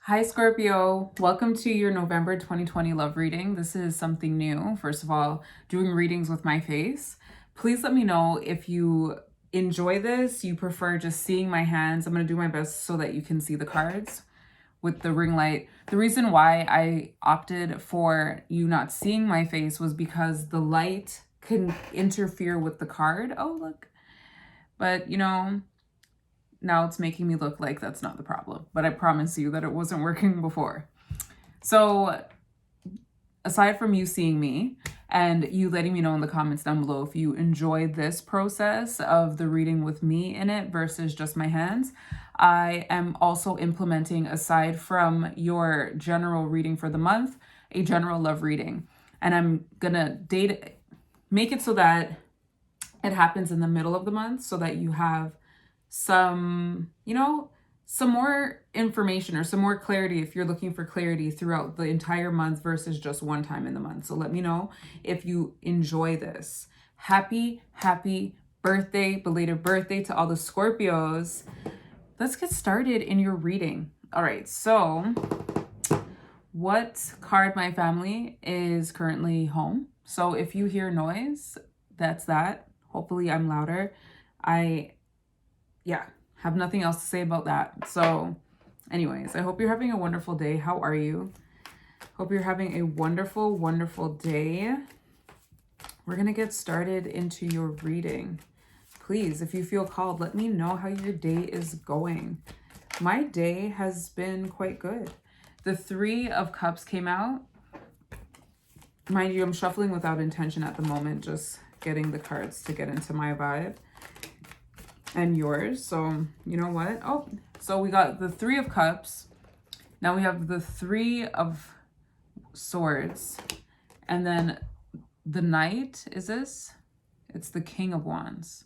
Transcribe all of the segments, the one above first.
Hi, Scorpio. Welcome to your November 2020 love reading. This is something new. First of all, doing readings with my face. Please let me know if you enjoy this, you prefer just seeing my hands. I'm going to do my best so that you can see the cards with the ring light. The reason why I opted for you not seeing my face was because the light can interfere with the card. Oh, look. But, now it's making me look like that's not the problem. But I promise you that it wasn't working before. So aside from you seeing me and you letting me know in the comments down below if you enjoy this process of the reading with me in it versus just my hands, I am also implementing, aside from your general reading for the month, a general love reading. And I'm gonna make it so that it happens in the middle of the month so that you have some more information or some more clarity if you're looking for clarity throughout the entire month versus just one time in the month. So let me know if you enjoy this. Happy birthday, belated birthday to all the Scorpios. Let's get started in your reading. All right, so what card my family is currently home. So if you hear noise, that's that. Hopefully I'm louder. Have nothing else to say about that. So anyways, I hope you're having a wonderful day. How are you? Hope you're having a wonderful, wonderful day. We're going to get started into your reading. Please, if you feel called, let me know how your day is going. My day has been quite good. The Three of Cups came out. Mind you, I'm shuffling without intention at the moment, just getting the cards to get into my vibe and yours. So you know what? Oh, so we got the Three of Cups. Now we have the Three of Swords. And then the Knight is this? It's the King of Wands.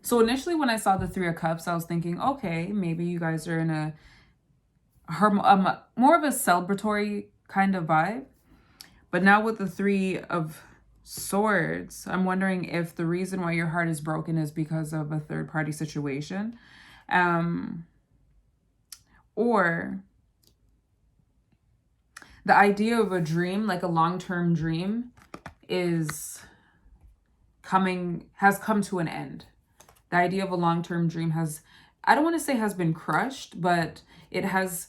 So initially when I saw the Three of Cups, I was thinking, okay, maybe you guys are in a more of a celebratory kind of vibe. But now with the Three of Swords, I'm wondering if the reason why your heart is broken is because of a third-party situation, or the idea of a dream, like a long-term dream, has come to an end. The idea of a long-term dream has, I don't want to say has been crushed, but there's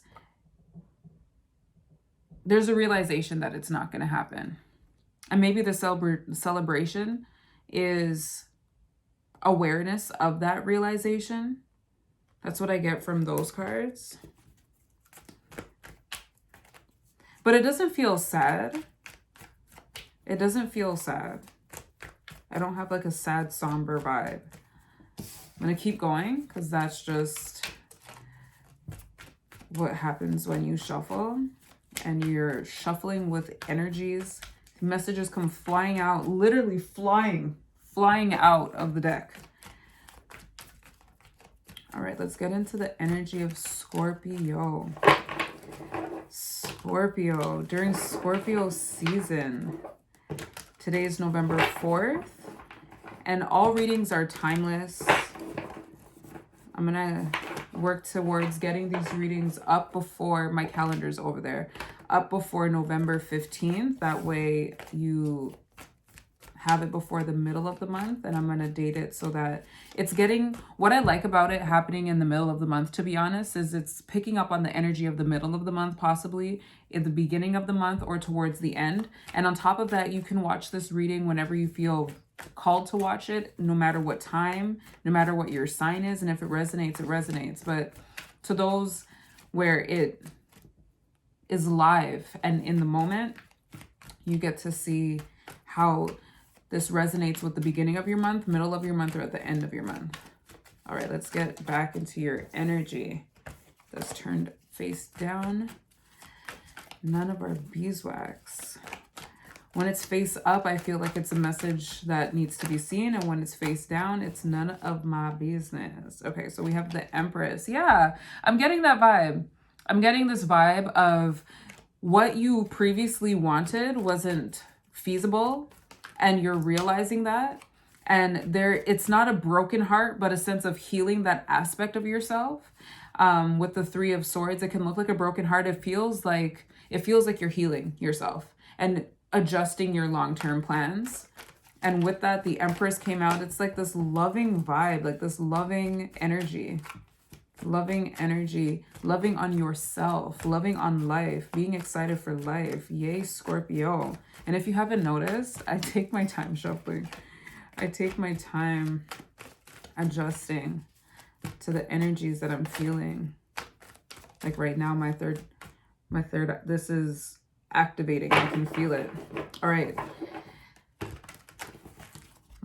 a realization that it's not going to happen. And maybe the celebration is awareness of that realization. That's what I get from those cards. But it doesn't feel sad. It doesn't feel sad. I don't have like a sad, somber vibe. I'm going to keep going because that's just what happens when you shuffle and you're shuffling with energies. Messages come flying out, literally flying out of the deck. All right, let's get into the energy of Scorpio. Scorpio, during Scorpio season. Today is November 4th, and all readings are timeless. I'm gonna work towards getting these readings up before my calendar's over there. Up before November 15th. That way you have it before the middle of the month, and I'm going to date it so that it's getting, what I like about it happening in the middle of the month, to be honest, is it's picking up on the energy of the middle of the month, possibly in the beginning of the month or towards the end. And on top of that, you can watch this reading whenever you feel called to watch it, no matter what time, no matter what your sign is. And if it resonates, it resonates. But to those where it is live and in the moment, you get to see how this resonates with the beginning of your month, middle of your month, or at the end of your month. All right, let's get back into your energy. That's turned face down. None of our beeswax. When it's face up, I feel like it's a message that needs to be seen. And when it's face down, it's none of my business. Okay, so we have the Empress. Yeah, I'm getting that vibe. I'm getting this vibe of what you previously wanted wasn't feasible, and you're realizing that, And it's not a broken heart, but a sense of healing that aspect of yourself. With the Three of Swords, it can look like a broken heart. It feels like you're healing yourself and adjusting your long-term plans. And with that, the Empress came out. It's like this loving vibe, like this loving energy, loving on yourself, loving on life, being excited for life. Yay, Scorpio. And if you haven't noticed, I take my time shuffling. I take my time adjusting to the energies that I'm feeling. Like right now, my third, this is activating. I can feel it. All right.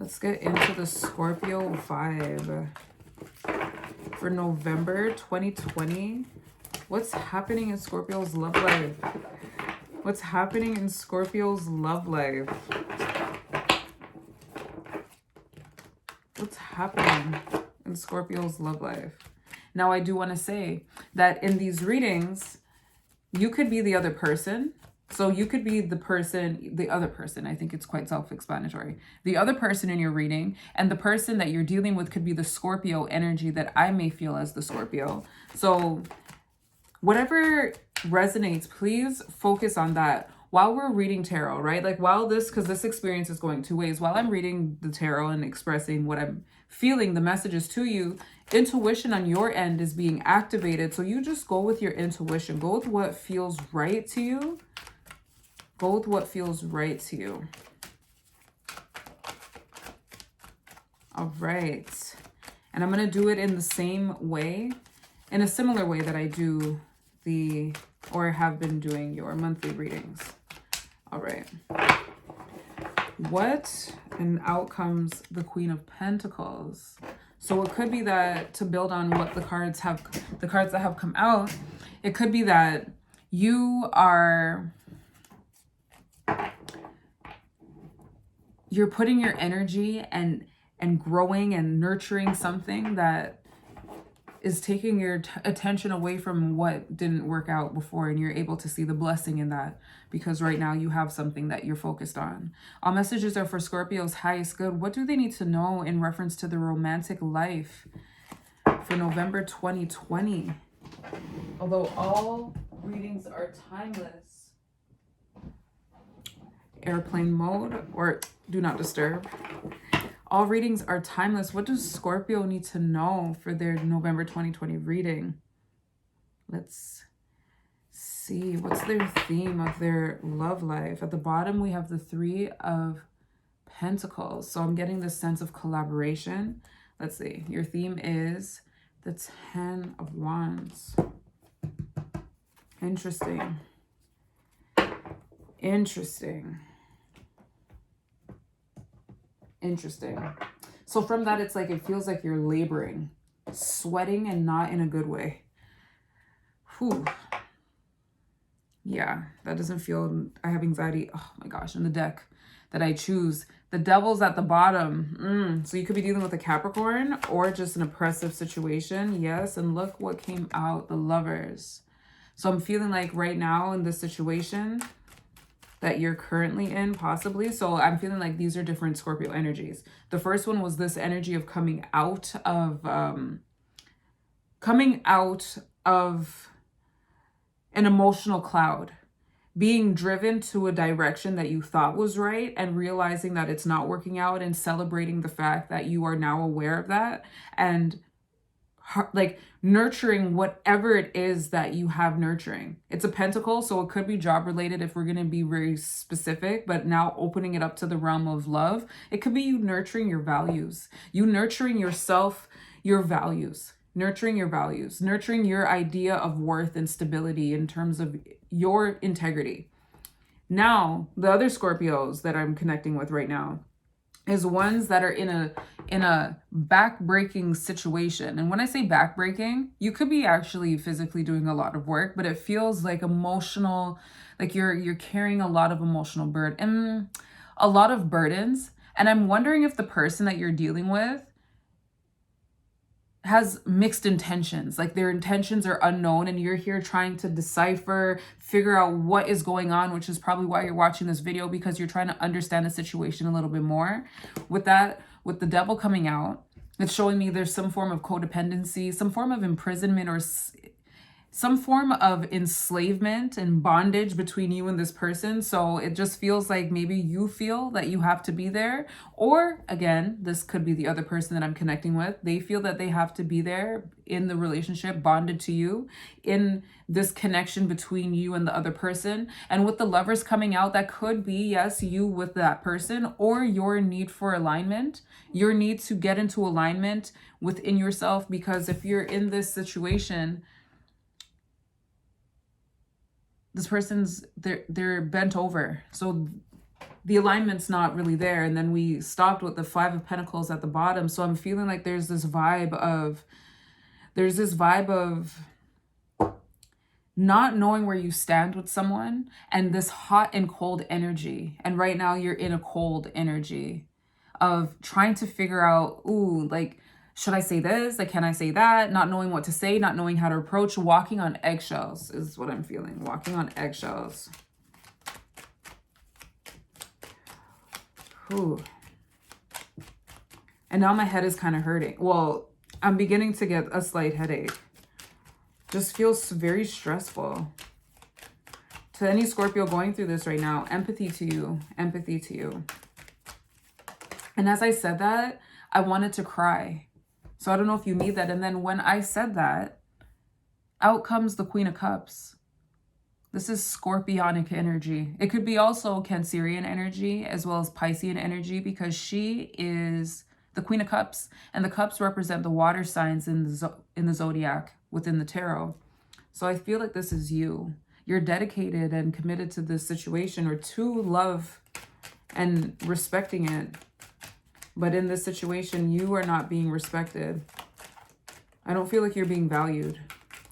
Let's get into the Scorpio vibe for November 2020. What's happening in Scorpio's love life? What's happening in Scorpio's love life? What's happening in Scorpio's love life? Now, I do want to say that in these readings, you could be the other person. So you could be the other person. I think it's quite self-explanatory. The other person in your reading, and the person that you're dealing with could be the Scorpio energy that I may feel as the Scorpio. So whatever resonates, please focus on that while we're reading tarot, right? Like because this experience is going two ways. While I'm reading the tarot and expressing what I'm feeling, the messages to you, intuition on your end is being activated. So you just go with your intuition. Go with what feels right to you. Go with what feels right to you. All right. And I'm going to do it in the same way, in a similar way that I do or have been doing your monthly readings. All right. And out comes the Queen of Pentacles. So it could be that, to build on what the cards that have come out, it could be that you're putting your energy and growing and nurturing something that is taking your attention away from what didn't work out before, and you're able to see the blessing in that because right now you have something that you're focused on. All messages are for Scorpio's highest good. What do they need to know in reference to the romantic life for November 2020? Although all readings are timeless. Airplane mode or do not disturb. All readings are timeless. What does Scorpio need to know for their November 2020 reading? Let's see. What's their theme of their love life? At the bottom, we have the Three of Pentacles. So I'm getting this sense of collaboration. Let's see. Your theme is the Ten of Wands. Interesting. Interesting. So from that, it's like it feels like you're laboring, sweating, and not in a good way. Whew. Yeah, that doesn't feel, I have anxiety. Oh my gosh, in the deck that I choose, the Devil's at the bottom. So you could be dealing with a Capricorn or just an oppressive situation. Yes, and look what came out, the Lovers. So I'm feeling like right now in this situation that you're currently in, possibly. So I'm feeling like these are different Scorpio energies. The first one was this energy of coming out of an emotional cloud, being driven to a direction that you thought was right and realizing that it's not working out, and celebrating the fact that you are now aware of that, and like nurturing whatever it is that you have nurturing. It's a pentacle, so it could be job related if we're going to be very specific, but now opening it up to the realm of love, it could be you nurturing your values, you nurturing yourself, your values, nurturing your values, nurturing your idea of worth and stability in terms of your integrity. Now, the other Scorpios that I'm connecting with right now is ones that are in a back-breaking situation. And when I say back-breaking, you could be actually physically doing a lot of work, but it feels like emotional, like you're carrying a lot of emotional burden, a lot of burdens. And I'm wondering if the person that you're dealing with has mixed intentions, like their intentions are unknown, and you're here trying to decipher, figure out what is going on, which is probably why you're watching this video, because you're trying to understand the situation a little bit more. With that, with the devil coming out, it's showing me there's some form of codependency, some form of imprisonment, or some form of enslavement and bondage between you and this person. So it just feels like maybe you feel that you have to be there. Or again, this could be the other person that I'm connecting with. They feel that they have to be there in the relationship, bonded to you, in this connection between you and the other person. And with the Lovers coming out, that could be, yes, you with that person, or your need for alignment, your need to get into alignment within yourself. Because if you're in this situation, this person's, they're bent over. So the alignment's not really there. And then we stopped with the Five of Pentacles at the bottom. So I'm feeling like there's this vibe of not knowing where you stand with someone, and this hot and cold energy. And right now you're in a cold energy of trying to figure out, ooh, like, should I say this? Like, can I say that? Not knowing what to say, not knowing how to approach, walking on eggshells is what I'm feeling. Walking on eggshells. Ooh. And now my head is kind of hurting. Well, I'm beginning to get a slight headache. Just feels very stressful. To any Scorpio going through this right now, empathy to you. Empathy to you. And as I said that, I wanted to cry. So I don't know if you need that. And then when I said that, out comes the Queen of Cups. This is Scorpionic energy. It could be also Cancerian energy as well as Piscean energy, because she is the Queen of Cups, and the cups represent the water signs in the zodiac within the tarot. So I feel like this is you. You're dedicated and committed to this situation, or to love and respecting it. But in this situation, you are not being respected. I don't feel like you're being valued.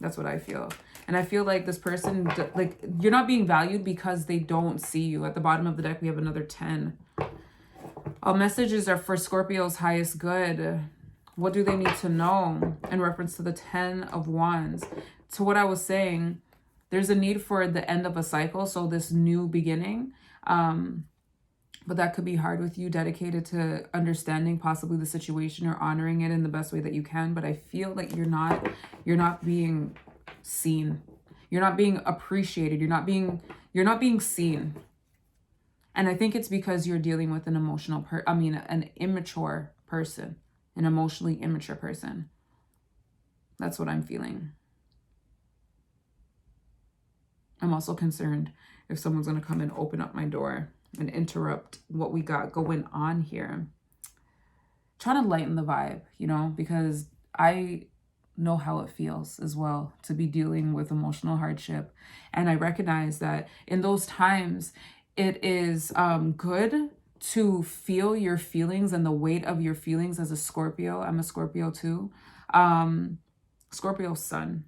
That's what I feel. And I feel like this person, like, you're not being valued because they don't see you. At the bottom of the deck, we have another 10. All messages are for Scorpio's highest good. What do they need to know in reference to the 10 of Wands? To what I was saying, there's a need for the end of a cycle. So this new beginning. But that could be hard with you, dedicated to understanding possibly the situation or honoring it in the best way that you can. But I feel like you're not being seen. You're not being appreciated. You're not being seen. And I think it's because you're dealing with an an immature person, an emotionally immature person. That's what I'm feeling. I'm also concerned if someone's going to come and open up my door and interrupt what we got going on here. Trying to lighten the vibe, you know, because I know how it feels as well to be dealing with emotional hardship. And I recognize that in those times, it is good to feel your feelings and the weight of your feelings as a Scorpio. I'm a Scorpio too. Scorpio Sun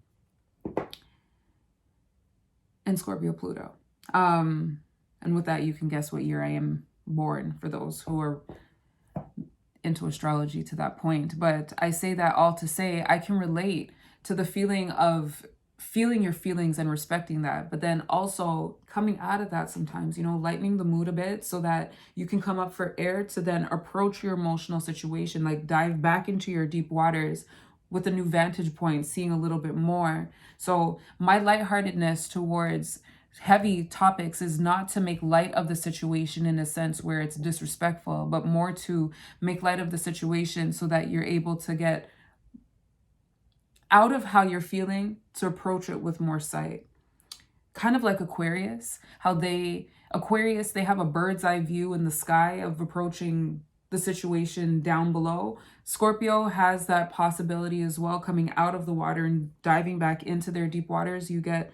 and Scorpio Pluto. And with that, you can guess what year I am born, for those who are into astrology to that point. But I say that all to say I can relate to the feeling of feeling your feelings and respecting that, but then also coming out of that sometimes, you know, lightening the mood a bit so that you can come up for air to then approach your emotional situation, like dive back into your deep waters with a new vantage point, seeing a little bit more. So my lightheartedness towards heavy topics is not to make light of the situation in a sense where it's disrespectful, but more to make light of the situation so that you're able to get out of how you're feeling to approach it with more sight. Kind of like Aquarius, how they have a bird's eye view in the sky of approaching the situation down below. Scorpio has that possibility as well, coming out of the water and diving back into their deep waters. You get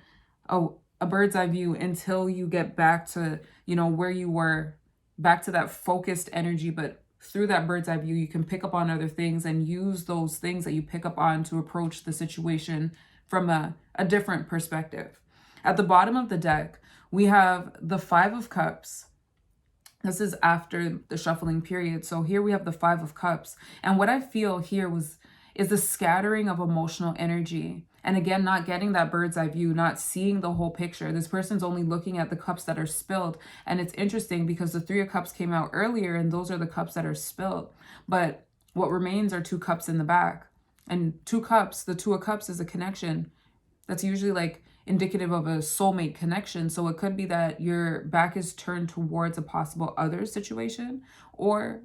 a bird's eye view until you get back to, you know, where you were, back to that focused energy. But through that bird's eye view, you can pick up on other things and use those things that you pick up on to approach the situation from a different perspective. At the bottom of the deck, we have the Five of Cups. This is after the shuffling period. So here we have the Five of Cups. And what I feel here was, is the scattering of emotional energy. And again, not getting that bird's eye view, not seeing the whole picture. This person's only looking at the cups that are spilled. And it's interesting because the Three of Cups came out earlier, and those are the cups that are spilled. But what remains are two cups in the back. And two cups, the Two of Cups is a connection. That's usually like indicative of a soulmate connection. So it could be that your back is turned towards a possible other situation, or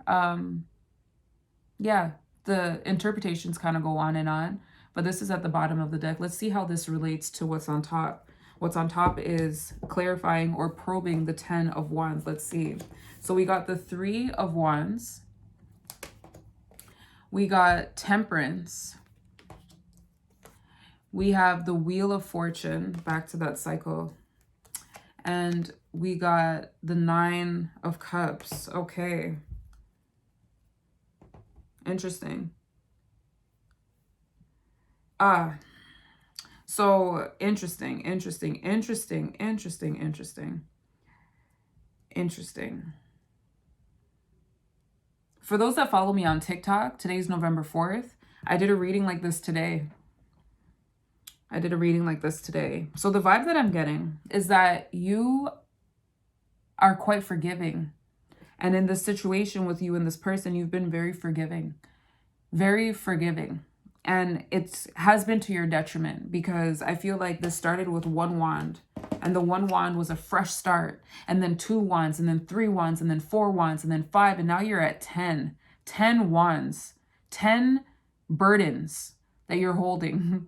yeah, the interpretations kind of go on and on, but this is at the bottom of the deck. Let's see how this relates to what's on top. What's on top is clarifying or probing the 10 of Wands. Let's see. So we got the 3 of Wands. We got Temperance. We have the Wheel of Fortune, back to that cycle. And we got the 9 of Cups. Okay. Interesting. So interesting. For those that follow me on TikTok, today's November 4th. I did a reading like this today. So the vibe that I'm getting is that you are quite forgiving. And in this situation with you and this person, you've been very forgiving. Very forgiving. And it has been to your detriment, because I feel like this started with 1 wand. And the 1 wand was a fresh start. And then 2 wands, and then 3 wands, and then 4 wands, and then 5. And now you're at 10. 10 wands. 10 burdens that you're holding.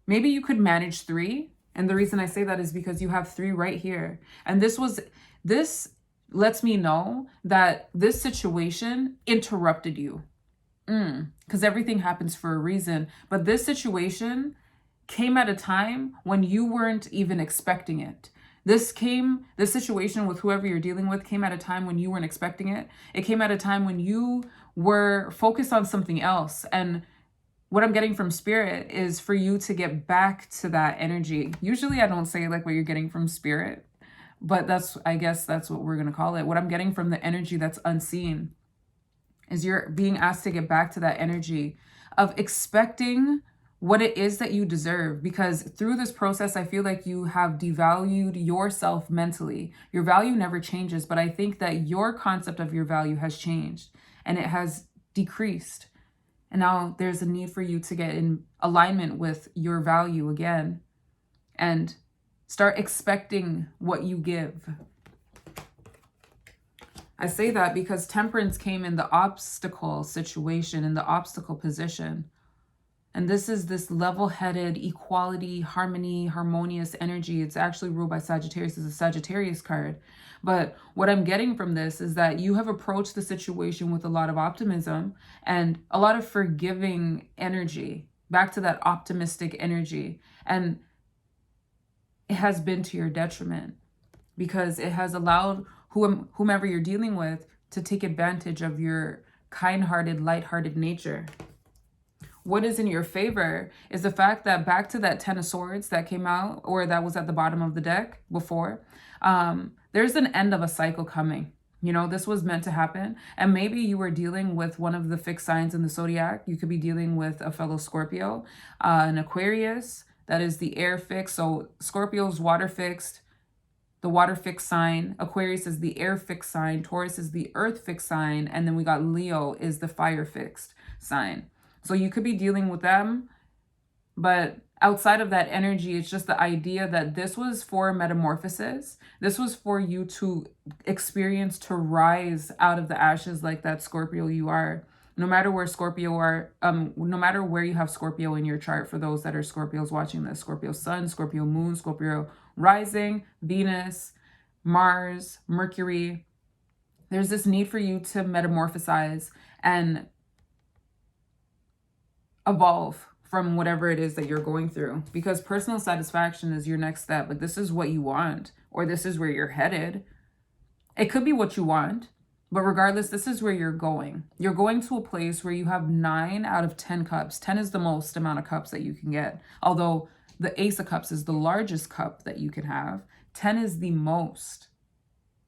Maybe you could manage 3. And the reason I say that is because you have 3 right here. And this lets me know that this situation interrupted you. Because everything happens for a reason. But this situation came at a time when you weren't even expecting it. This situation with whoever you're dealing with came at a time when you weren't expecting it. It came at a time when you were focused on something else. And what I'm getting from Spirit is for you to get back to that energy. Usually I don't say like what you're getting from Spirit, but I guess that's what we're going to call it. What I'm getting from the energy that's unseen is you're being asked to get back to that energy of expecting what it is that you deserve. Because through this process, I feel like you have devalued yourself mentally. Your value never changes, but I think that your concept of your value has changed and it has decreased. And now there's a need for you to get in alignment with your value again and start expecting what you give. I say that because Temperance came in the obstacle situation, in the obstacle position. And this is this level-headed, equality, harmony, harmonious energy. It's actually ruled by Sagittarius. It's a Sagittarius card. But what I'm getting from this is that you have approached the situation with a lot of optimism and a lot of forgiving energy, back to that optimistic energy. And it has been to your detriment because it has allowed whomever you're dealing with to take advantage of your kind-hearted, light-hearted nature. What is in your favor is the fact that back to that 10 of Swords that came out, or that was at the bottom of the deck before, there's an end of a cycle coming. You know, this was meant to happen. And maybe you were dealing with one of the fixed signs in the zodiac. You could be dealing with a fellow Scorpio, an Aquarius, that is the air fixed. So Scorpio's water fixed, the water fixed sign. Aquarius is the air fixed sign. Taurus is the earth fixed sign. And then we got Leo is the fire fixed sign. So you could be dealing with them. But outside of that energy, it's just the idea that this was for metamorphosis. This was for you to experience, to rise out of the ashes like that Scorpio you are. No matter where Scorpio are, no matter where you have Scorpio in your chart, for those that are Scorpios watching this, Scorpio Sun, Scorpio Moon, Scorpio Rising, Venus, Mars, Mercury, there's this need for you to metamorphosize and evolve from whatever it is that you're going through, because personal satisfaction is your next step. Like, this is what you want, or this is where you're headed. It could be what you want, but regardless, this is where you're going. You're going to a place where you have 9 out of 10 cups. 10 is the most amount of cups that you can get. Although the Ace of Cups is the largest cup that you can have, 10 is the most.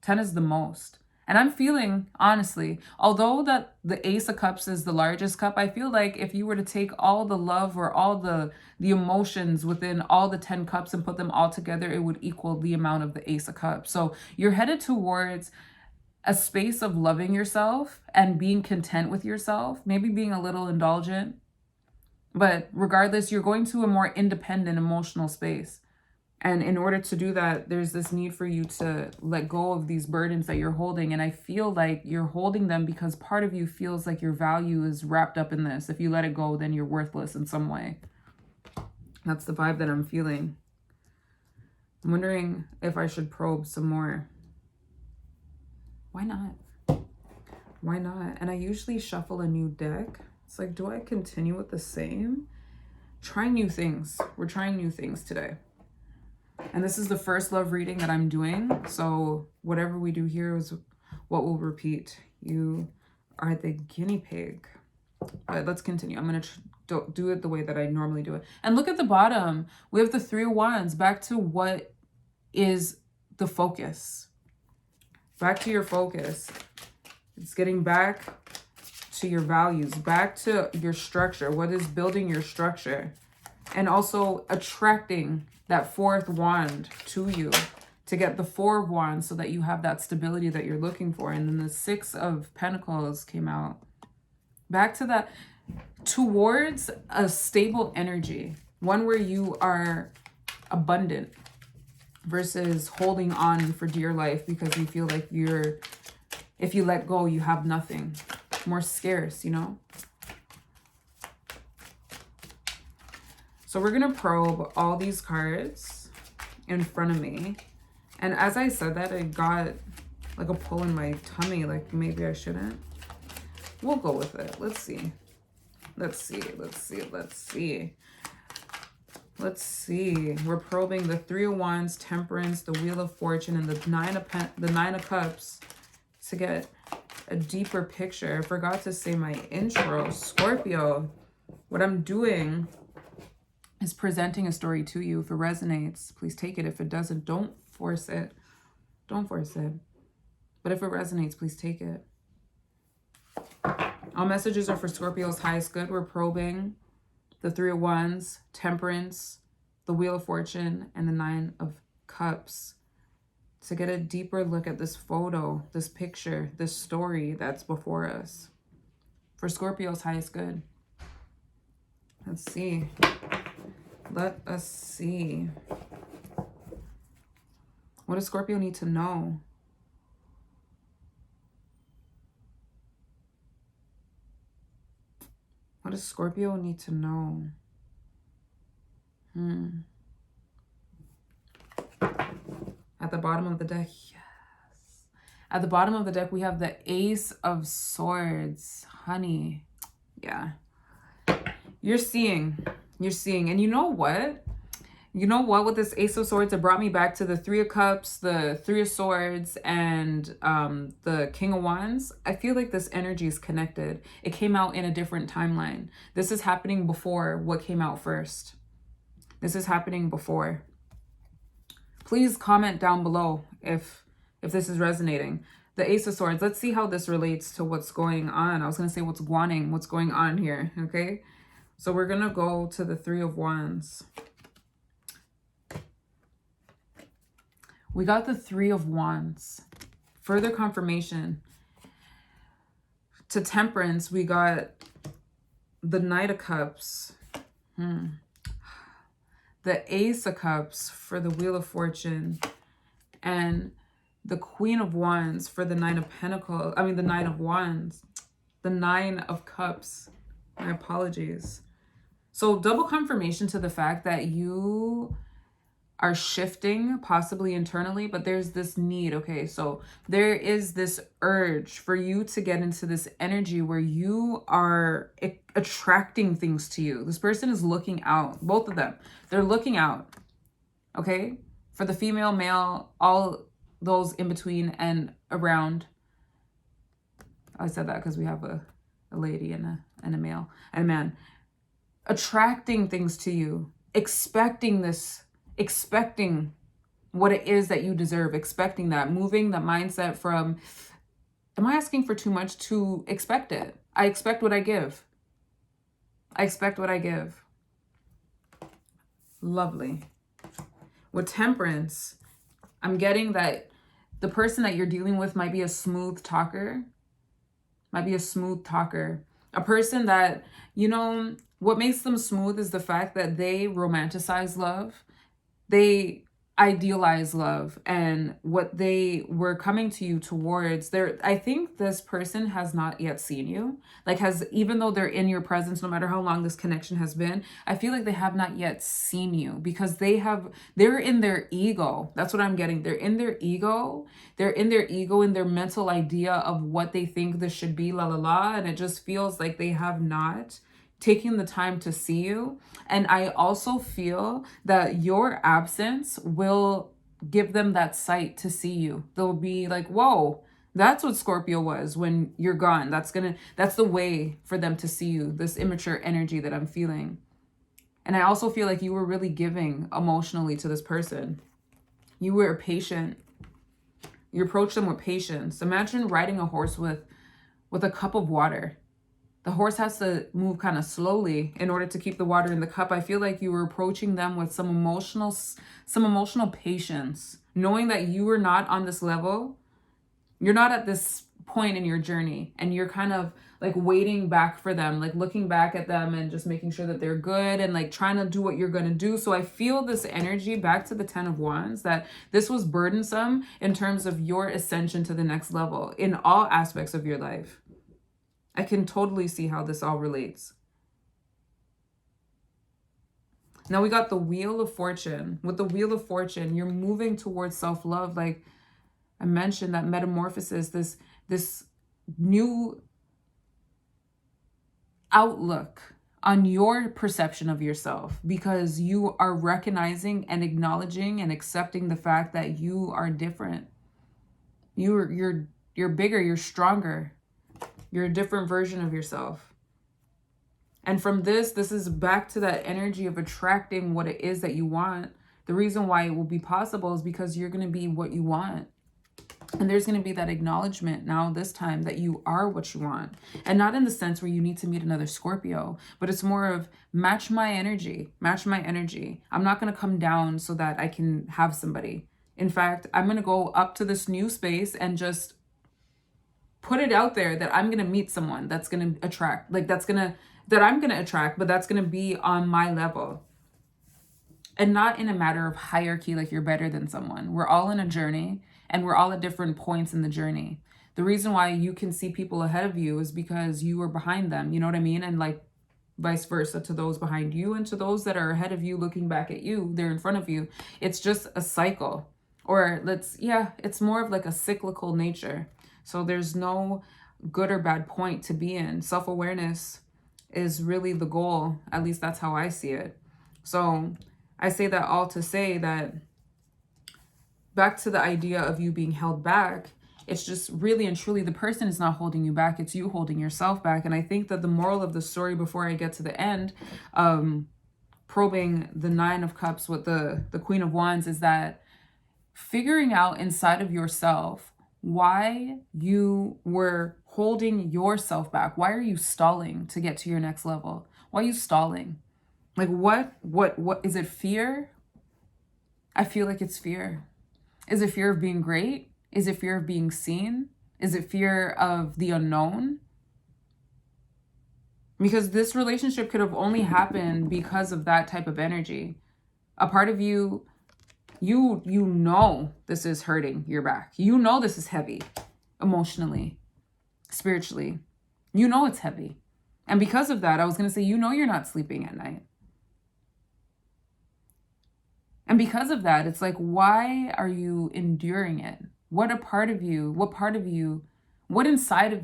10 is the most. And I'm feeling, honestly, although that the Ace of Cups is the largest cup, I feel like if you were to take all the love or all the emotions within all the 10 cups and put them all together, it would equal the amount of the Ace of Cups. So you're headed towards a space of loving yourself and being content with yourself, maybe being a little indulgent. But regardless, you're going to a more independent emotional space. And in order to do that, there's this need for you to let go of these burdens that you're holding. And I feel like you're holding them because part of you feels like your value is wrapped up in this. If you let it go, then you're worthless in some way. That's the vibe that I'm feeling. I'm wondering if I should probe some more. Why not? Why not? And I usually shuffle a new deck. It's like, do I continue with the same? Try new things. We're trying new things today. And this is the first love reading that I'm doing. So whatever we do here is what will repeat. You are the guinea pig. But let's continue. I'm going to do it the way that I normally do it. And look at the bottom. We have the 3 of Wands. Back to what is the focus. Back to your focus. It's getting back to your values. Back to your structure. What is building your structure? And also attracting that 4th wand to you to get the 4 of Wands so that you have that stability that you're looking for. And then the 6 of Pentacles came out. Back to that, towards a stable energy. One where you are abundant versus holding on for dear life because you feel like if you let go, you have nothing. More scarce, you know? So we're going to probe all these cards in front of me. And as I said that, I got like a pull in my tummy, like maybe I shouldn't. We'll go with it. Let's see. Let's see. Let's see. Let's see. Let's see. We're probing the 3 of Wands, Temperance, the Wheel of Fortune, and the 9 of Cups to get a deeper picture. I forgot to say my intro. Scorpio, what I'm doing is presenting a story to you. If it resonates, please take it. If it doesn't, don't force it. Don't force it. But if it resonates, please take it. All messages are for Scorpio's highest good. We're probing the 3 of Wands, Temperance, the Wheel of Fortune, and the 9 of Cups to get a deeper look at this photo, this picture, this story that's before us. For Scorpio's highest good. Let's see. Let us see. What does Scorpio need to know? What does Scorpio need to know? At the bottom of the deck, yes. At the bottom of the deck, we have the Ace of Swords. Honey, yeah. You're seeing. And you know what? You know what? With this Ace of Swords, it brought me back to the 3 of Cups, the 3 of Swords, and the King of Wands. I feel like this energy is connected. It came out in a different timeline. This is happening before what came out first. This is happening before. Please comment down below if this is resonating. The Ace of Swords. Let's see how this relates to what's going on. I was going to say what's going on here, okay? So we're going to go to the 3 of Wands. We got the 3 of Wands. Further confirmation. To Temperance, we got the Knight of Cups. The Ace of Cups for the Wheel of Fortune. And the Queen of Wands for the 9 of Pentacles. I mean, the 9 of Wands. The 9 of Cups. My apologies. So double confirmation to the fact that you are shifting possibly internally, but there's this need. Okay, so there is this urge for you to get into this energy where you are attracting things to you. This person is looking out. Both of them, they're looking out. Okay, for the female, male, all those in between and around. I said that because we have a lady and a male and a man. Attracting things to you, expecting what it is that you deserve, expecting that, moving the mindset from Am I asking for too much to expect it? I expect what I give. I expect what I give. Lovely. With Temperance, I'm getting that the person that you're dealing with might be a smooth talker. Might be a smooth talker. A person that, you know, what makes them smooth is the fact that they romanticize love. They idealize love, and what they were coming to you towards there. I think this person has not yet seen you, like, has, even though they're in your presence, no matter how long this connection has been, I feel like they have not yet seen you, because they're in their ego. That's what I'm getting. They're in their ego. They're in their ego, in their mental idea of what they think this should be, la la la, and it just feels like they have not taking the time to see you. And I also feel that your absence will give them that sight to see you. They'll be like, whoa, that's what Scorpio was when you're gone. That's the way for them to see you, this immature energy that I'm feeling. And I also feel like you were really giving emotionally to this person. You were patient. You approached them with patience. Imagine riding a horse with a cup of water. The horse has to move kind of slowly in order to keep the water in the cup. I feel like you were approaching them with some emotional patience, knowing that you were not on this level. You're not at this point in your journey, and you're kind of like waiting back for them, like looking back at them and just making sure that they're good and like trying to do what you're going to do. So I feel this energy back to the 10 of Wands, that this was burdensome in terms of your ascension to the next level in all aspects of your life. I can totally see how this all relates. Now we got the Wheel of Fortune. With the Wheel of Fortune, you're moving towards self-love. Like I mentioned, that metamorphosis, this new outlook on your perception of yourself, because you are recognizing and acknowledging and accepting the fact that you are different. You're bigger, you're stronger. You're a different version of yourself. And from this is back to that energy of attracting what it is that you want. The reason why it will be possible is because you're going to be what you want. And there's going to be that acknowledgement now this time that you are what you want. And not in the sense where you need to meet another Scorpio, but it's more of match my energy, match my energy. I'm not going to come down so that I can have somebody. In fact, I'm going to go up to this new space and just put it out there that I'm going to meet someone that's going to attract, like that I'm going to attract, but that's going to be on my level. And not in a matter of hierarchy, like you're better than someone. We're all in a journey, and we're all at different points in the journey. The reason why you can see people ahead of you is because you were behind them. You know what I mean? And like vice versa to those behind you, and to those that are ahead of you looking back at you, they're in front of you. It's just a cycle. Or it's more of like a cyclical nature. So there's no good or bad point to be in. Self-awareness is really the goal. At least that's how I see it. So I say that all to say that back to the idea of you being held back, it's just really and truly the person is not holding you back. It's you holding yourself back. And I think that the moral of the story, before I get to the end, probing the 9 of Cups with the Queen of Wands, is that figuring out inside of yourself why you were holding yourself back. Why are you stalling to get to your next level? Why are you stalling? Like what is it? Fear? I feel like it's fear. Is it fear of being great? Is it fear of being seen? Is it fear of the unknown? Because this relationship could have only happened because of that type of energy. A part of you, you know this is hurting your back. You know this is heavy emotionally, spiritually. You know it's heavy. And because of that, I was going to say, you know you're not sleeping at night. And because of that, it's like, why are you enduring it? What inside of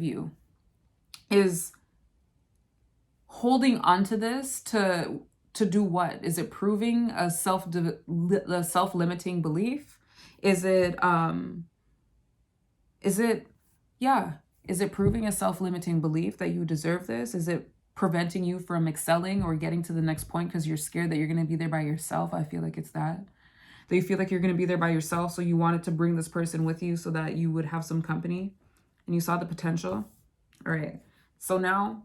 you is holding onto this to do what? Is it proving a self-limiting belief? Is it proving a self-limiting belief that you deserve this? Is it preventing you from excelling or getting to the next point because you're scared that you're going to be there by yourself? I feel like it's that you feel like you're going to be there by yourself, so you wanted to bring this person with you so that you would have some company. and you saw the potential. All right. So now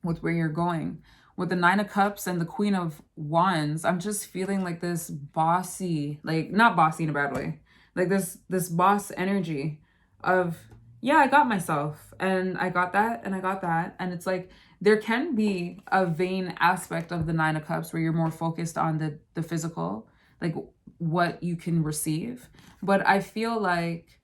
with where you're going, with the Nine of Cups and the Queen of Wands, I'm just feeling like this bossy, like not bossy in a bad way, like this boss energy of, yeah, I got myself and I got that and I got that. And it's like there can be a vain aspect of the Nine of Cups where you're more focused on the physical, like what you can receive. But I feel like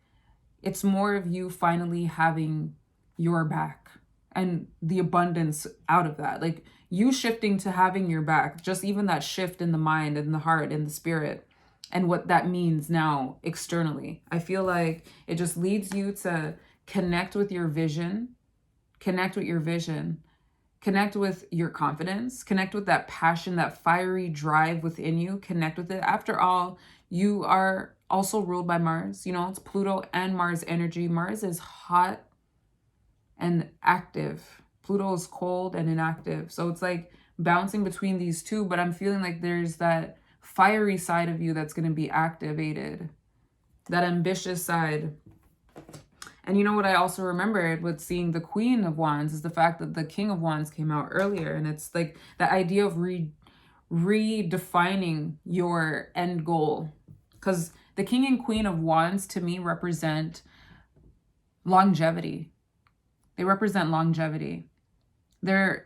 it's more of you finally having your back and the abundance out of that. Like you shifting to having your back, just even that shift in the mind and the heart and the spirit and what that means now externally. I feel like it just leads you to connect with your vision, connect with your vision, connect with your confidence, connect with that passion, that fiery drive within you, connect with it. After all, you are also ruled by Mars. You know, it's Pluto and Mars energy. Mars is hot and active. Pluto is cold and inactive. So it's like bouncing between these two, but I'm feeling like there's that fiery side of you that's going to be activated, that ambitious side. And you know what I also remembered with seeing the Queen of Wands is the fact that the King of Wands came out earlier. And it's like the idea of redefining your end goal. Because the King and Queen of Wands to me represent longevity. They represent longevity. The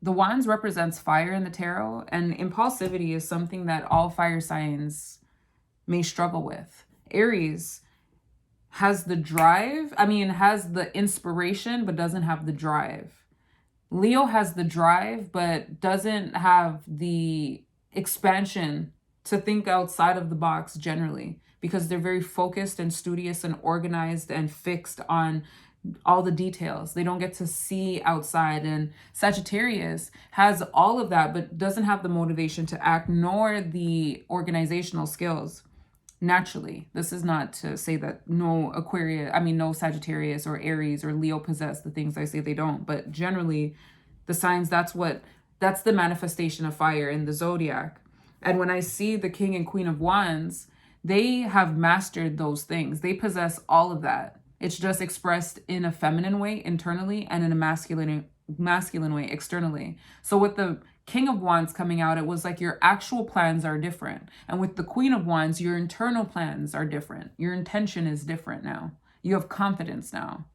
Wands represents fire in the tarot, and impulsivity is something that all fire signs may struggle with. Aries has the drive, has the inspiration, but doesn't have the drive. Leo has the drive, but doesn't have the expansion to think outside of the box generally, because they're very focused and studious and organized and fixed on all the details. They don't get to see outside. And Sagittarius has all of that, but doesn't have the motivation to act, nor the organizational skills naturally. This is not to say that no Sagittarius or Aries or Leo possess the things I say they don't, but generally the signs, that's the manifestation of fire in the zodiac. And when I see the King and Queen of Wands, they have mastered those things. They possess all of that. It's just expressed in a feminine way internally and in a masculine way externally. So with the King of Wands coming out, it was like your actual plans are different. And with the Queen of Wands, your internal plans are different. Your intention is different now. You have confidence now.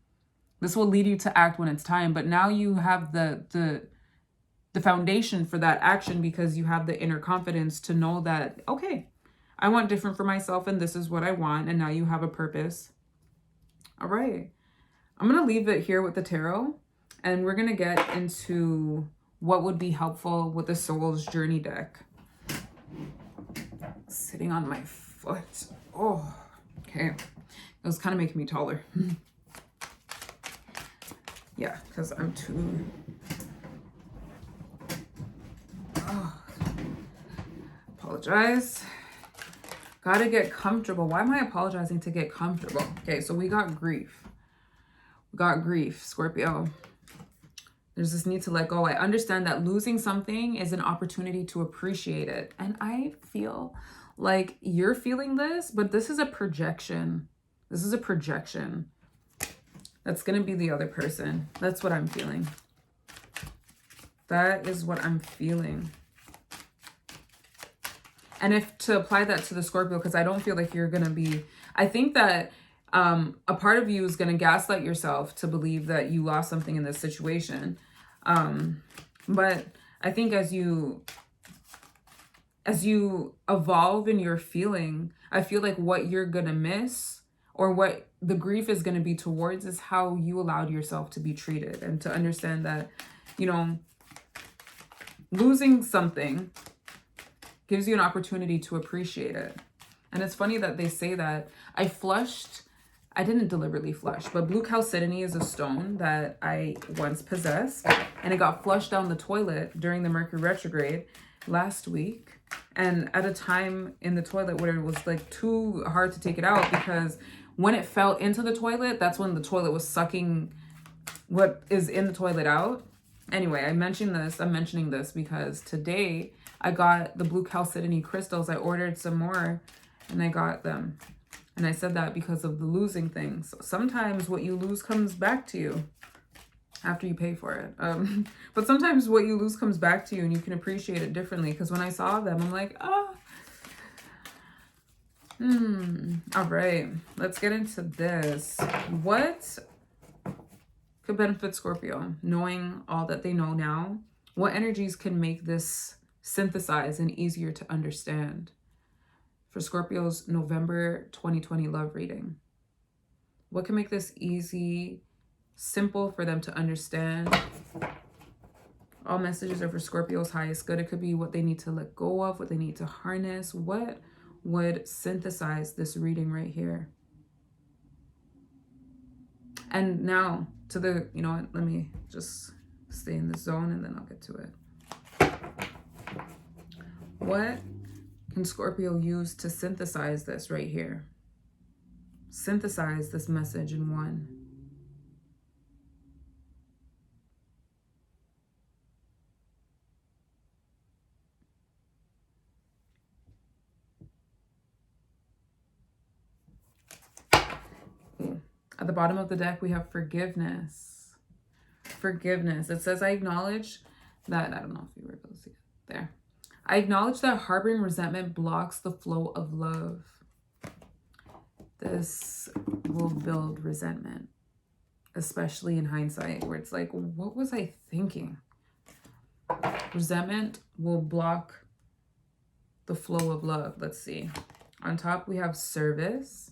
This will lead you to act when it's time. But now you have the foundation for that action because you have the inner confidence to know that, okay, I want different for myself and this is what I want. And now you have a purpose. All right. I'm going to leave it here with the tarot, and we're going to get into what would be helpful with the Soul's Journey deck. Sitting on my foot. Oh, okay. It was kind of making me taller. Yeah, because I'm too... Oh. Apologize. Gotta get comfortable. Why am I apologizing to get comfortable? Okay, so we got grief. Scorpio. There's this need to let go. I understand that losing something is an opportunity to appreciate it. And I feel like you're feeling this, but this is a projection. This is a projection. That's going to be the other person. That's what I'm feeling. That is what I'm feeling. And if to apply that to the Scorpio, because I don't feel like you're going to be, I think that a part of you is going to gaslight yourself to believe that you lost something in this situation. But I think as you evolve in your feeling, I feel like what you're going to miss or what the grief is going to be towards is how you allowed yourself to be treated, and to understand that, losing something gives you an opportunity to appreciate it. And it's funny that they say that. I didn't deliberately flush, but blue chalcedony is a stone that I once possessed, and it got flushed down the toilet during the Mercury retrograde last week. And at a time in the toilet where it was like too hard to take it out, because when it fell into the toilet, that's when the toilet was sucking what is in the toilet out. Anyway, I'm mentioning this because today I got the blue chalcedony crystals. I ordered some more and I got them. And I said that because of the losing thing. So sometimes what you lose comes back to you after you pay for it. But sometimes what you lose comes back to you and you can appreciate it differently. Because when I saw them, I'm like, oh. All right, let's get into this. What could benefit Scorpio? Knowing all that they know now, what energies can make this synthesized and easier to understand? For Scorpio's November 2020 love reading. What can make this easy, simple for them to understand? All messages are for Scorpio's highest good. It could be what they need to let go of, what they need to harness. What would synthesize this reading right here? And now to the, you know what, let me just stay in the zone and then I'll get to it. What can Scorpio use to synthesize this right here? Synthesize this message in one. Ooh. At the bottom of the deck, we have forgiveness. Forgiveness. It says, I acknowledge that, I don't know if you were able to see it there. I acknowledge that harboring resentment blocks the flow of love. This will build resentment, especially in hindsight, where it's like, what was I thinking? Resentment will block the flow of love. Let's see. On top, we have service,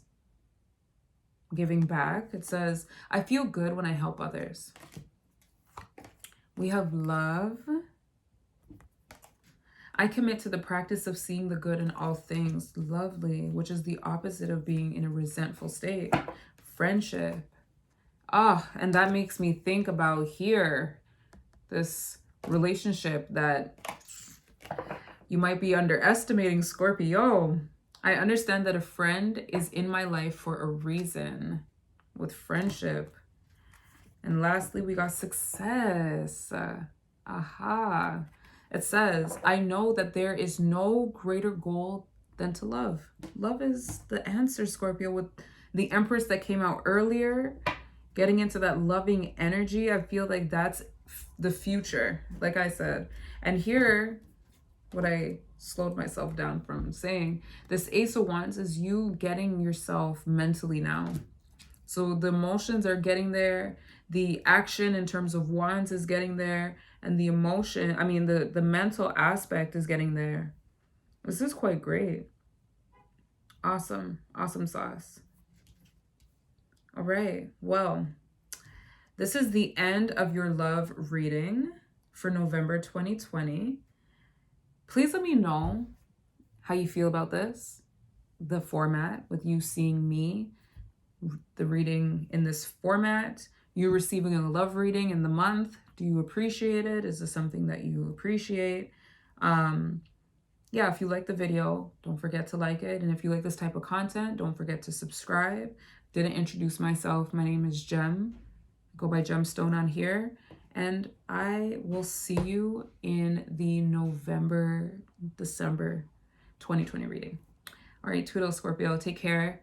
giving back. It says, I feel good when I help others. We have love. I commit to the practice of seeing the good in all things. Lovely, which is the opposite of being in a resentful state. Friendship. Ah, and that makes me think about here, this relationship that you might be underestimating, Scorpio. I understand that a friend is in my life for a reason with friendship. And lastly, we got success. Aha. It says, I know that there is no greater goal than to love. Love is the answer, Scorpio. With the Empress that came out earlier, getting into that loving energy, I feel like that's the future, like I said. And here, what I slowed myself down from saying, this Ace of Wands is you getting yourself mentally now. So the emotions are getting there. The action in terms of wands is getting there. And the emotion, I mean, the mental aspect is getting there. This is quite great. Awesome. Awesome sauce. All right. Well, this is the end of your love reading for November 2020. Please let me know how you feel about this, the format with you seeing me, the reading in this format, you receiving a love reading in the month. Do you appreciate it? Is this something that you appreciate? Yeah, if you like the video, don't forget to like it. And if you like this type of content, don't forget to subscribe. Didn't introduce myself. My name is Gem. I go by Gemstone on here. And I will see you in the December 2020 reading. All right, Toodle Scorpio, take care.